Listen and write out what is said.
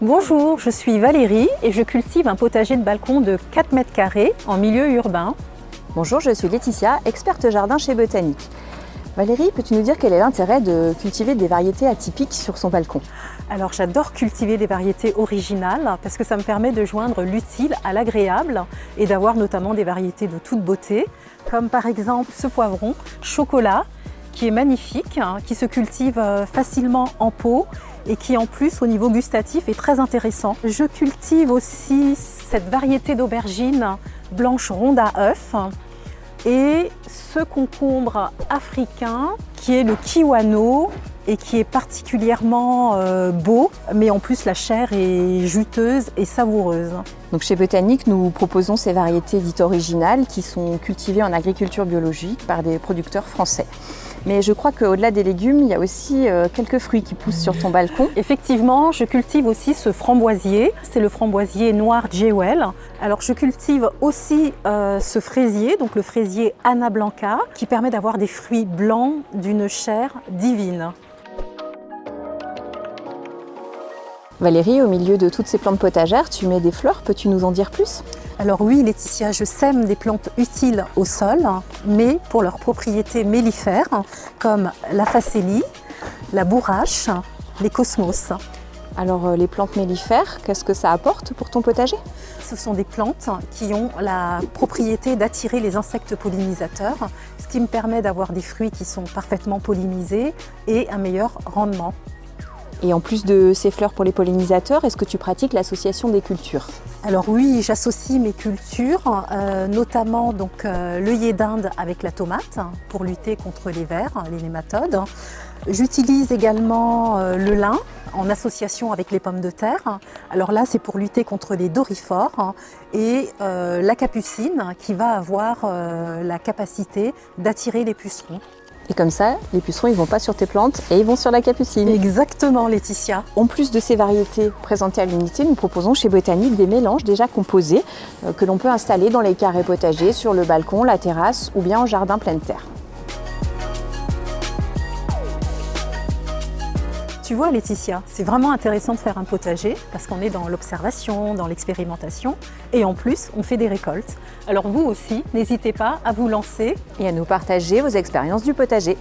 Bonjour, je suis Valérie et je cultive un potager de balcon de 4 mètres carrés en milieu urbain. Bonjour, je suis Laetitia, experte jardin chez Botanique. Valérie, peux-tu nous dire quel est l'intérêt de cultiver des variétés atypiques sur son balcon? Alors j'adore cultiver des variétés originales parce que ça me permet de joindre l'utile à l'agréable et d'avoir notamment des variétés de toute beauté, comme par exemple ce poivron chocolat qui est magnifique, qui se cultive facilement en pot et qui en plus au niveau gustatif est très intéressant. Je cultive aussi cette variété d'aubergines blanches rondes à œufs et ce concombre africain qui est le kiwano et qui est particulièrement beau, mais en plus la chair est juteuse et savoureuse. Donc chez Botanique, nous proposons ces variétés dites originales qui sont cultivées en agriculture biologique par des producteurs français. Mais je crois qu'au-delà des légumes, il y a aussi quelques fruits qui poussent sur ton balcon. Effectivement, je cultive aussi ce framboisier. C'est le framboisier noir Jewel. Alors je cultive aussi ce fraisier, donc le fraisier Anna Blanca, qui permet d'avoir des fruits blancs d'une chair divine. Valérie, au milieu de toutes ces plantes potagères, tu mets des fleurs. Peux-tu nous en dire plus? Alors oui Laetitia, je sème des plantes utiles au sol, mais pour leurs propriétés mellifères, comme la facélie, la bourrache, les cosmos. Alors les plantes mellifères, qu'est-ce que ça apporte pour ton potager? Ce sont des plantes qui ont la propriété d'attirer les insectes pollinisateurs, ce qui me permet d'avoir des fruits qui sont parfaitement pollinisés et un meilleur rendement. Et en plus de ces fleurs pour les pollinisateurs, est-ce que tu pratiques l'association des cultures? Alors oui, j'associe mes cultures, notamment donc, l'œillet d'Inde avec la tomate pour lutter contre les vers, les nématodes. J'utilise également le lin en association avec les pommes de terre. Alors là, c'est pour lutter contre les doryphores et la capucine qui va avoir la capacité d'attirer les pucerons. Et comme ça, les pucerons, ils vont pas sur tes plantes et ils vont sur la capucine. Exactement, Laetitia. En plus de ces variétés présentées à l'unité, nous proposons chez Botanique des mélanges déjà composés que l'on peut installer dans les carrés potagers, sur le balcon, la terrasse ou bien en jardin pleine terre. Tu vois Laetitia, c'est vraiment intéressant de faire un potager parce qu'on est dans l'observation, dans l'expérimentation et en plus on fait des récoltes. Alors vous aussi, n'hésitez pas à vous lancer et à nous partager vos expériences du potager.